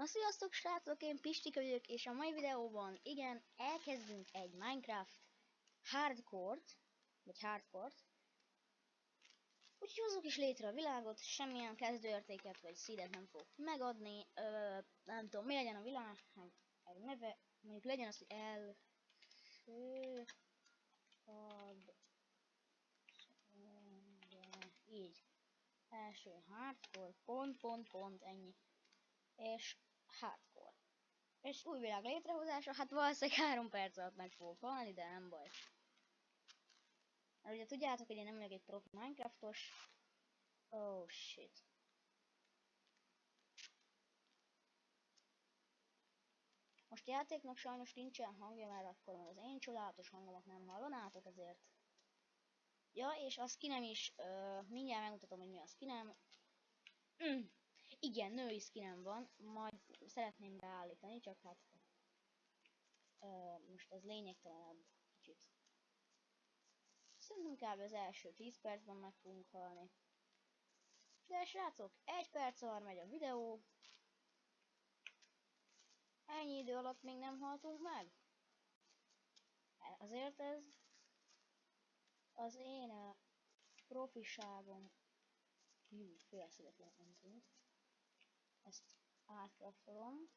Sziasztok srácok, én Pistika vagyok, és a mai videóban, igen, elkezdünk egy Minecraft hardcore-t, úgyhogy hozzuk is létre a világot, semmilyen kezdőértéket vagy seedet nem fogok megadni, nem tudom, mi legyen a világ, egy neve, mondjuk legyen az, hogy így, első hardcore, pont, ennyi, és hardcore. És új világ létrehozása, hát valószínűleg 3 perc alatt meg fogok halni, de nem baj. Mert ugye tudjátok, hogy én nem vagyok egy profi Minecraftos. Oh shit. Most játéknak sajnos nincsen hangja, mert akkor az én csodálatos hangomat nem hallanátok, ezért. Ja, és a skinem is, mindjárt megmutatom, hogy mi a skinem. Igen, női skinem van, majd szeretném beállítani, csak hát most ez lényegtelenebb kicsit. Szerintem kb. Az első 10 percben meg fogunk halni. De srácok, 1 perc alatt megy a videó. Ennyi idő alatt még nem haltunk meg. Azért ez az én profiságom. Félszigetlen mentünk. Ezt átkraftolom.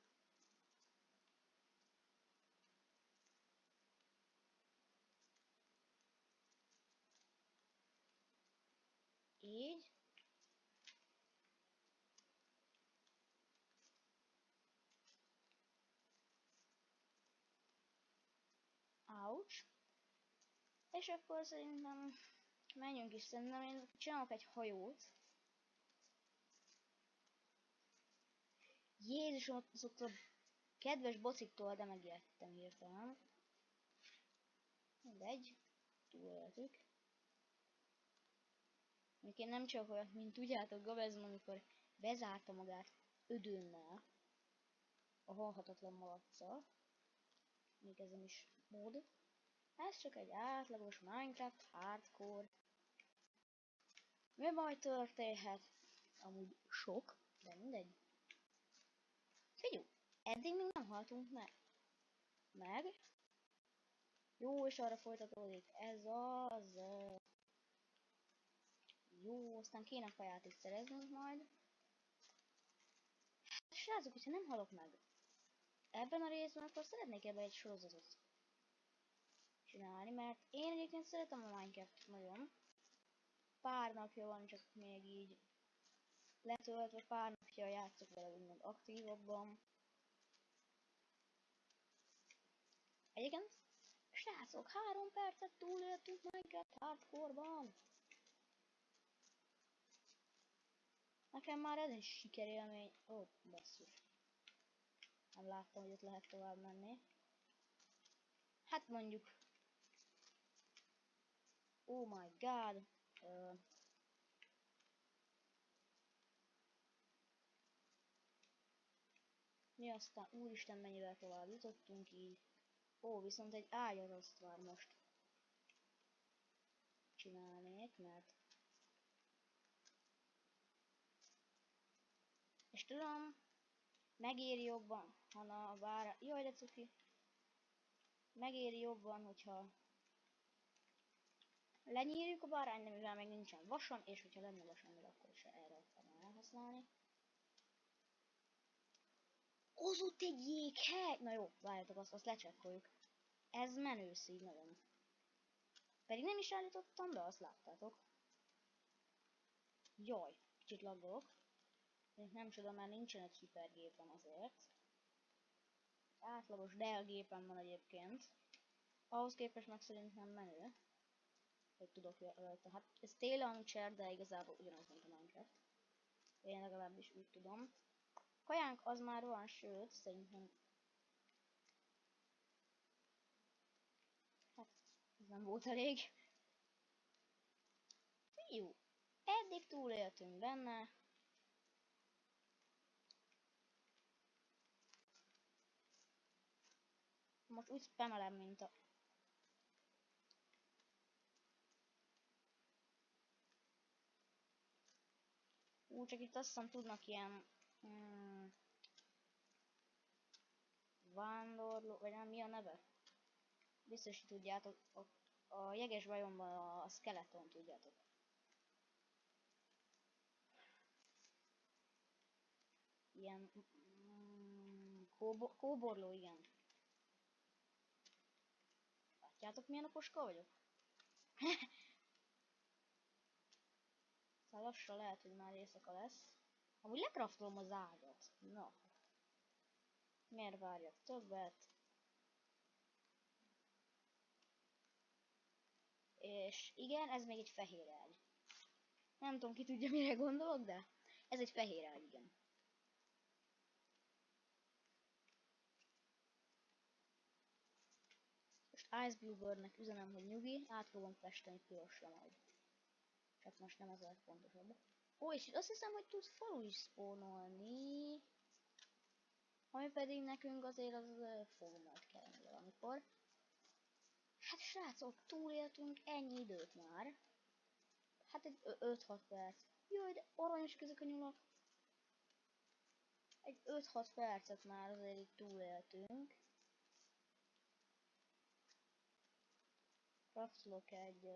Így. Ouch. És akkor szerintem menjünk is, szerintem én csinálok egy hajót. Jézusom, azoktól a kedves bociktól, de megijedtem hirtelen. Mindegy, túléltük. Még én nem csak olyat, mint tudjátok, Gabezm, amikor bezárta magát ödönnel, a halhatatlan malacccal. Még ezen is mód. Ez csak egy átlagos Minecraft hardcore. Mi baj történhet? Amúgy sok, de mindegy. Figyelj, eddig még nem haltunk meg. Jó, és arra folytatódik. Ez az... Jó, aztán kéne kaját is szereznünk majd. Hát, srácok, hogyha nem halok meg ebben a részben, akkor szeretnék ebben egy sorozatot csinálni, mert én egyébként szeretem a Minecraft nagyon. Pár napja van csak még így letöltve, pár napja játszok vele úgymond aktívabban. Egyébként, srácok, 3 percet túléltünk Minecraft hardcore-ban. Nekem már ez is sikerélmény. Ó, basszus. Nem láttam, hogy ott lehet tovább menni. Hát mondjuk. Oh my god. Mi aztán, úristen, mennyivel tovább jutottunk így. Ó, viszont egy ágyaroszt már most csinálnék, mert... És tudom, megéri jobban, ha a bára... Jaj, de cuki! Megéri jobban, hogyha lenyírjuk a bárány, de mivel még nincsen vasam, és hogyha lenne vasam, akkor is erre akarnám elhasználni. Az ott egy jéghely! Na jó, várjatok, azt lecsekkoljuk. Ez menő szív nagyon. Pedig nem is állítottam be, azt láttátok. Jaj, kicsit laggolok. Nem tudom, már nincsen egy hipergépem azért. Átlagos Dell gépem van egyébként. Ahhoz képest meg szerintem menő. Hogy tudok rajta. Hát ez T-Launcher, de igazából ugyanaz, mint a Minecraft. Én legalábbis úgy tudom. Kajánk az már van, sőt, szerintem... Hát, ez nem volt elég. Jó. Eddig túléltünk benne. Most úgy spamelem, mint a... Csak itt azt hiszem tudnak ilyen... Vándorló, vagy nem, mi a neve? Biztos, hogy tudjátok, a jeges bajomban a skeleton, tudjátok. Ilyen kóborló, igen. Látjátok, milyen okoska vagyok? Szóval lassan lehet, hogy már éjszaka lesz. Amúgy lekraftolom az ágat. Na. Miért várjak többet? És igen, ez még egy fehér ágy. Nem tudom, ki tudja, mire gondolok, de ez egy fehér ágy, igen. Most Ice Bluebird-nek üzenem, hogy nyugi, át fogom festeni pirosra majd. Csak most nem ez a legfontosabb. Ó, és azt hiszem, hogy tudsz falu is spónolni. Ami pedig nekünk azért az fog majd kelleni valamikor. Hát srácok, túléltünk ennyi időt már. Hát egy 5-6 perc. Jaj, de aranyosak ezek a nyulak. Egy 5-6 percet már azért itt túléltünk. Craftolok egy...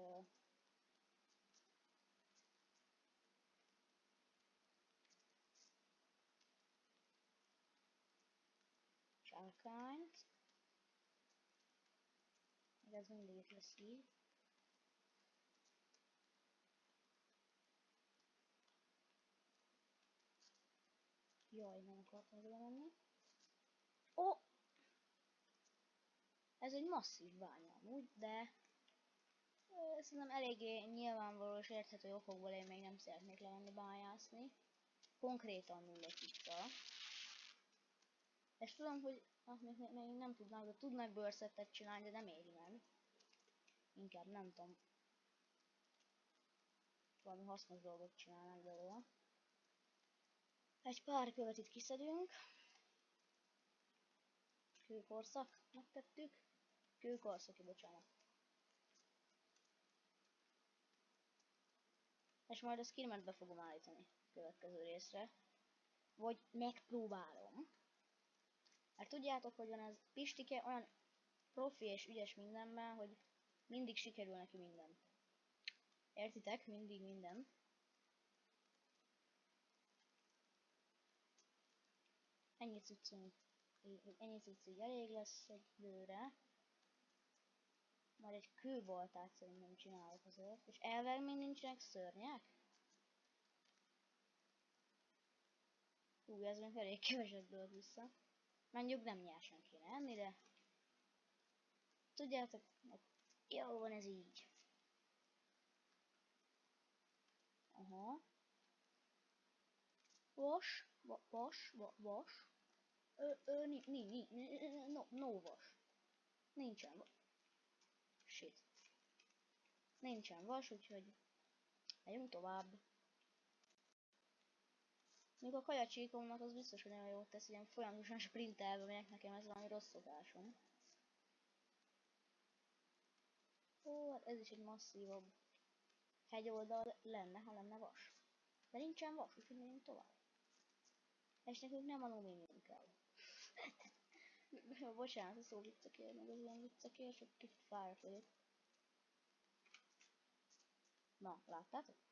csalkányt. Ez mindig itt lesz így. Jaj, nem akartam vele menni. Ó! Ez egy masszív bánya amúgy, de... Szerintem eléggé nyilvánvaló és érthető okokból én még nem szeretnék lemenni bányászni. Konkrétan nulla pizza. És tudom, hogy még nem tudnak, de tudnak bőrszettet csinálni, de nem éri meg. Inkább nem tudom. Valami hasznos dolgot csinálnak belőle. Egy pár követ itt kiszedünk. Kőkorszak megtettük. Kőkorszaki, bocsánat. És majd a skillmet be fogom állítani a következő részre. Vagy megpróbálom. Mert tudjátok, hogy van ez Pistike olyan profi és ügyes mindenben, hogy mindig sikerül neki minden. Értitek? Mindig minden. Ennyi cuccunk így elég lesz egy időre. Majd egy kőbaltát szerintem csinálok azért. És elvileg még nincsenek szörnyek? Ez még elég keveset dőlt vissza. Mondjuk nem nyersen kéne enni, de... Tudjátok, jó van ez így. Aha. Vas. No vas. Nincsen vas. Shit. Nincsen vas, úgyhogy megyünk tovább. Még a kajacsíkomnak az biztos, hogy nagyon jót tesz, ilyen folyamatosan sprintelve megyek, nekem ez valami rossz szokásom. Ó, hát ez is egy masszívabb hegyoldal lenne, ha lenne vas. De nincsen vas, úgyhogy megyünk tovább. És nekünk nem alumínium kell. Bocsánat a szó viccekért, meg az ilyen viccekért, csak kicsit fáradt vagyok. Na, láttátok?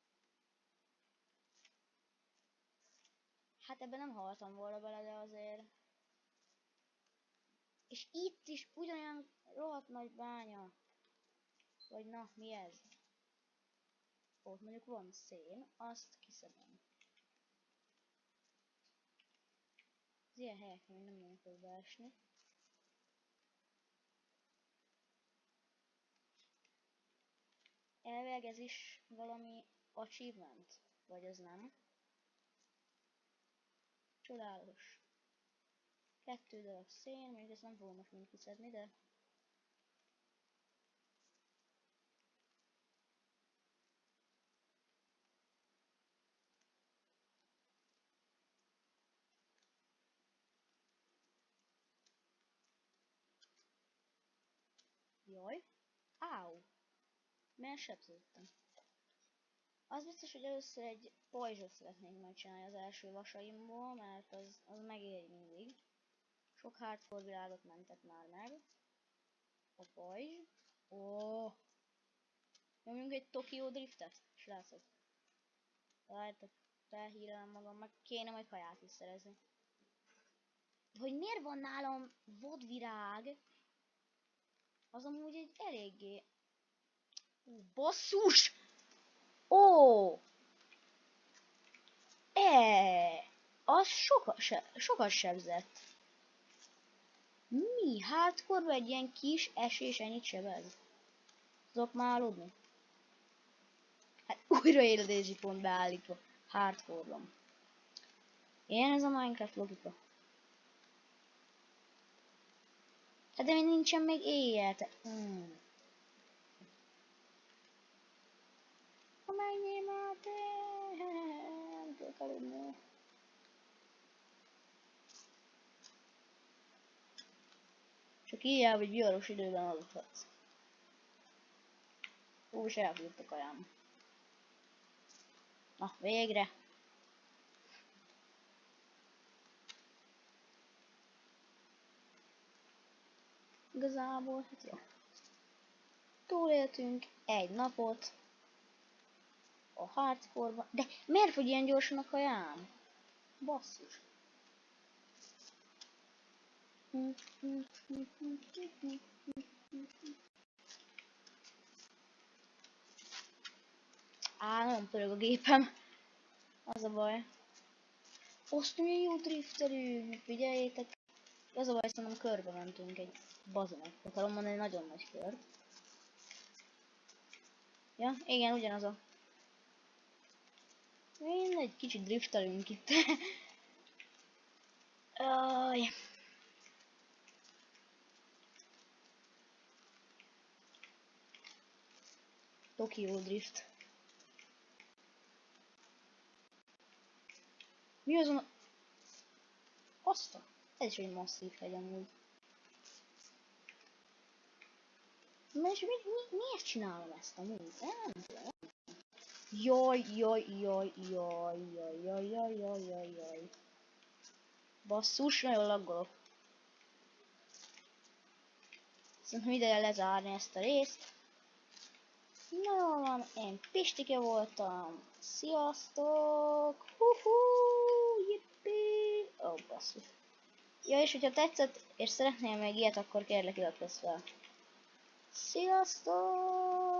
Hát ebben nem haltam volna bele, de azért... És itt is ugyanolyan rohadt nagy bánya. Vagy na, mi ez? Ott mondjuk van szén, azt kiszedem. Az ilyen helyekre még nem nagyon fog beesni. Elvileg ez is valami achievement, vagy ez nem? Csodálatos. 2 darab szén, még ezt nem fogom most mind kiszedni, de... Jaj! Áú! Miért sebződtem? Az biztos, hogy először egy pajzsot szeretnénk megcsinálni az első vasaimból, mert az megéri mindig. Sok hardcore világot mentek már meg. A pajzs. Ó. Nyomjunk egy Tokyo Driftet, srácok. Várjátok, felhírelem magam, meg kéne majd kaját is szerezni. De hogy miért van nálam vadvirág? Az amúgy egy eléggé... Basszus! Ó! Az sokat sebzett. Mi? Hardcore egy ilyen kis esés ennyit sebez? Tudok már aludni? Hát újraéledési pont beállítva. Hardcore-ban. Ilyen ez a Minecraft logika. Hát de még nincsen még éjjel. Ha menjél már te! Nem tudok aludni. Csak ilyen, hogy viharos időben aludhatsz. És elfogyott a kajám. Na, végre! Igazából, hát jó. Túléltünk egy napot a hardcore-ban. De miért fogy ilyen gyorsan a kajám? Basszus. Nagyon pörög a gépem. Az a baj. Azt milyen jó drifterünk, figyeljétek. Az a baj, szerintem körbe mentünk egy bazonak. Akarom mondani nagyon nagy kört. Ja, igen, ugyanaz a... Mindegy, kicsit driftelünk itt. Aj. Tokyo Drift. Mi azon a... Azt a... Ez is egy masszív hegy amúgy. Na és miért csinálom ezt amúgy? Nem tudom. Jaj. Basszus, nagyon laggolok. Szerintem ideje lezárni ezt a részt. Na jól van, én Pistike voltam. Sziasztok! Jippi! Ó, basszus. Ja, és hogyha tetszett, és szeretnél még ilyet, akkor kérlek iratkozz fel. Sziasztok!